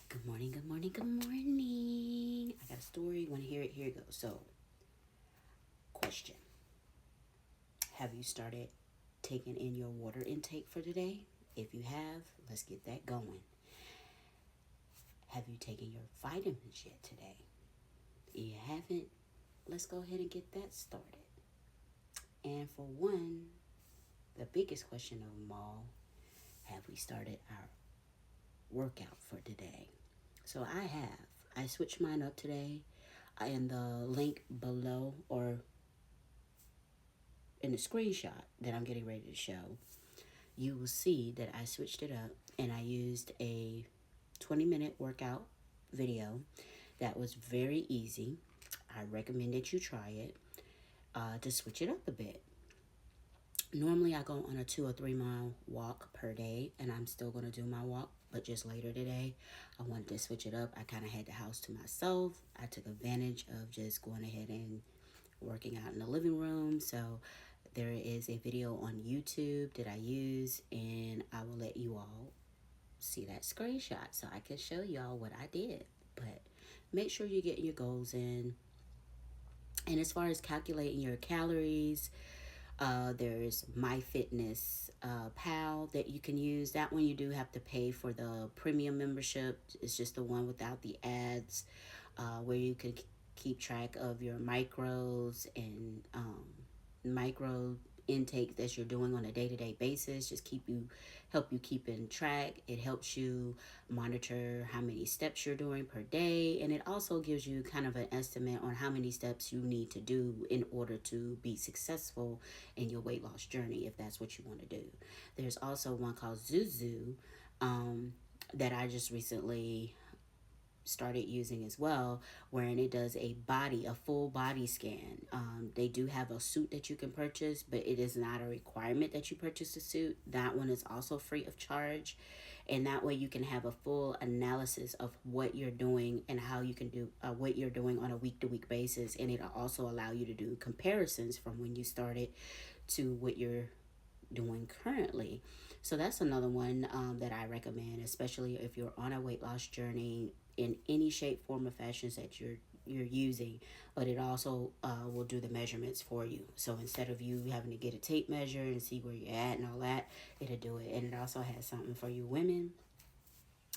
Good morning, good morning, good morning. I got a story. Want to hear it? Here it goes. So, question. Have you started taking in your water intake for today? If you have, let's get that going. Have you taken your vitamins yet today? If you haven't, let's go ahead and get that started. And for one, the biggest question of them all, have we started our workout for today? So I have. I switched mine up today. In the link below or in the screenshot that I'm getting ready to show, you will see that I switched it up and I used a 20-minute workout video that was very easy. I recommend that you try it to switch it up a bit. Normally, I go on a 2 or 3 mile walk per day, and I'm still going to do my walk, but just later today, I wanted to switch it up. I kind of had the house to myself. I took advantage of just going ahead and working out in the living room. So there is a video on YouTube that I use, and I will let you all see that screenshot so I can show y'all what I did. But make sure you get your goals in. And as far as calculating your calories, there's MyFitnessPal that you can use. That one you do have to pay for the premium membership. It's just the one without the ads, where you can keep track of your macros and micro intake that you're doing on a day-to-day basis. Just help you keep in track. It helps you monitor how many steps you're doing per day, and it also gives you kind of an estimate on how many steps you need to do in order to be successful in your weight loss journey, if that's what you want to do. There's also one called Zuzu, that I just recently started using as well, wherein it does a full body scan. They do have a suit that you can purchase, but it is not a requirement that you purchase a suit. That one is also free of charge, and that way you can have a full analysis of what you're doing and how you can do what you're doing on a week-to-week basis, and it'll also allow you to do comparisons from when you started to what you're doing currently. So that's another one that I recommend, especially if you're on a weight loss journey in any shape, form, or fashions that you're using. But it also will do the measurements for you. So instead of you having to get a tape measure and see where you're at and all that, it'll do it. And it also has something for you women.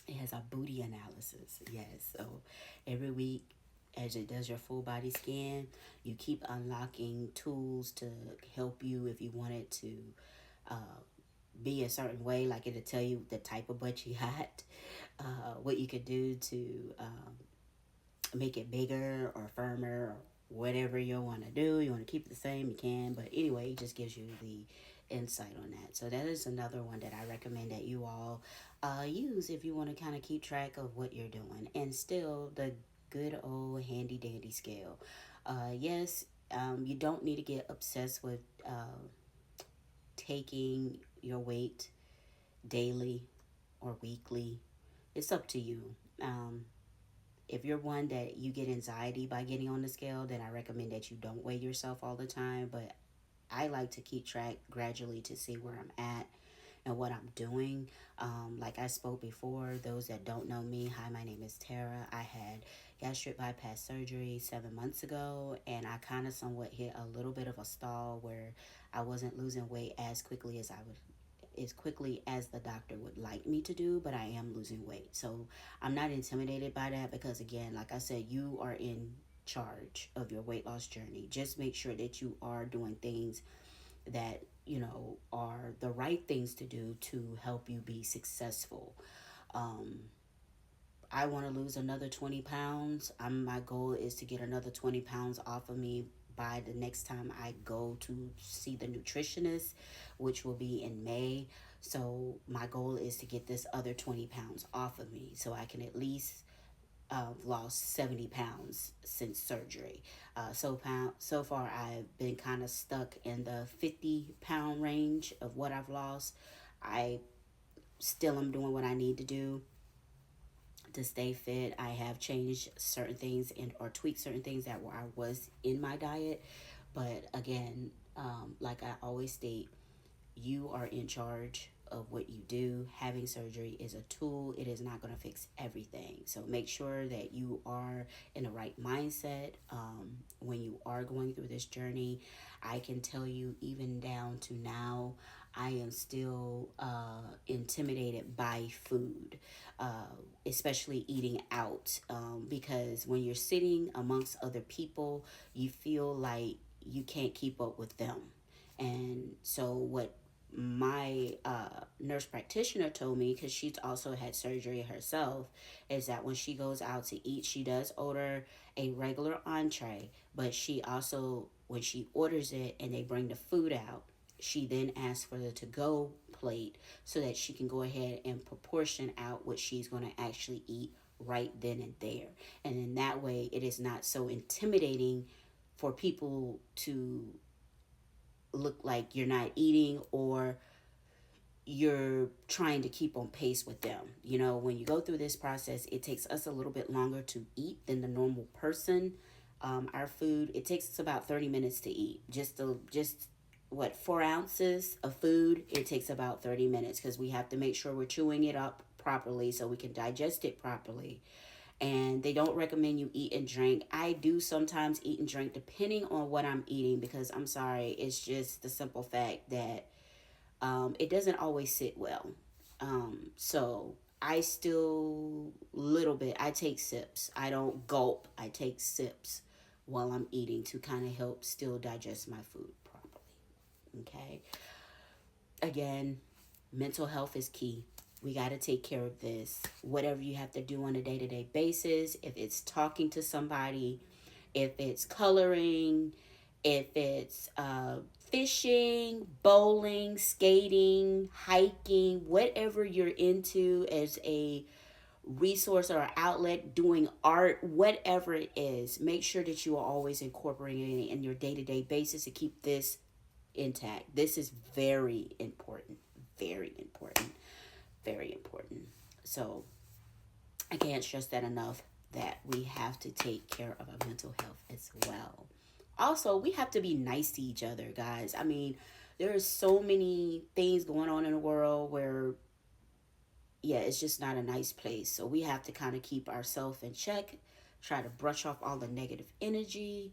It has a booty analysis. Yes. So every week, as it does your full body scan, you keep unlocking tools to help you if you wanted to uh, be a certain way. Like it'll tell you the type of butt you got, what you could do to make it bigger or firmer or whatever you want to do. You want to keep it the same, you can. But anyway, it just gives you the insight on that. So that is another one that I recommend that you all use if you want to kind of keep track of what you're doing. And still, the good old handy dandy scale. Yes, you don't need to get obsessed with taking your weight daily or weekly. It's up to you. If you're one that you get anxiety by getting on the scale, then I recommend that you don't weigh yourself all the time. But I like to keep track gradually to see where I'm at and what I'm doing. Like I spoke before, those that don't know me, hi, my name is Tara. I had gastric bypass surgery 7 months ago, and I kind of somewhat hit a little bit of a stall where I wasn't losing weight as quickly as the doctor would like me to do, but I am losing weight. So I'm not intimidated by that because, again, like I said, you are in charge of your weight loss journey. Just make sure that you are doing things that, are the right things to do to help you be successful. Um, I want to lose another 20 pounds. My goal is to get another 20 pounds off of me by the next time I go to see the nutritionist, which will be in May. So my goal is to get this other 20 pounds off of me so I can at least lost 70 pounds since surgery. So far, I've been kind of stuck in the 50-pound range of what I've lost. I still am doing what I need to do to stay fit. I have changed certain things or tweaked certain things that I was in my diet. But again, like I always state, you are in charge of what you do. Having surgery is a tool. It is not going to fix everything. So make sure that you are in the right mindset when you are going through this journey. I can tell you, even down to now, I am still intimidated by food, especially eating out, because when you're sitting amongst other people, you feel like you can't keep up with them. And so, what my nurse practitioner told me, because she's also had surgery herself, is that when she goes out to eat, she does order a regular entree, but she also, when she orders it and they bring the food out, she then asks for the to go plate so that she can go ahead and proportion out what she's going to actually eat right then and there. And in that way, it is not so intimidating for people to look like you're not eating, or you're trying to keep on pace with them. You know, when you go through this process, it takes us a little bit longer to eat than the normal person. Our food, it takes us about 30 minutes to eat. Just what, 4 ounces of food, it takes about 30 minutes, because we have to make sure we're chewing it up properly so we can digest it properly. And they don't recommend you eat and drink. I do sometimes eat and drink depending on what I'm eating, because I'm sorry, it's just the simple fact that it doesn't always sit well. So I still, little bit, I take sips. I don't gulp. I take sips while I'm eating to kind of help still digest my food properly. Okay. Again, mental health is key. We got to take care of this. Whatever you have to do on a day-to-day basis, if it's talking to somebody, if it's coloring, if it's fishing, bowling, skating, hiking, whatever you're into as a resource or outlet, doing art, whatever it is, make sure that you are always incorporating it in your day-to-day basis to keep this intact. This is very important, very important, very important. So I can't stress that enough, that we have to take care of our mental health as well. Also, we have to be nice to each other, guys. I mean, there are so many things going on in the world where, yeah, it's just not a nice place. So we have to kind of keep ourselves in check, try to brush off all the negative energy,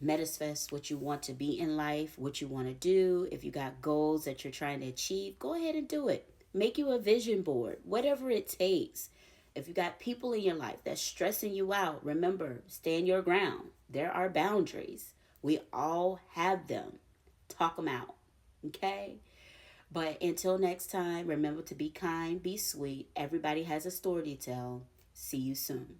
manifest what you want to be in life, what you want to do. If you got goals that you're trying to achieve, go ahead and do it. Make you a vision board, whatever it takes. If you got people in your life that's stressing you out, remember, stand your ground. There are boundaries. We all have them. Talk them out. Okay? But until next time, remember to be kind, be sweet. Everybody has a story to tell. See you soon.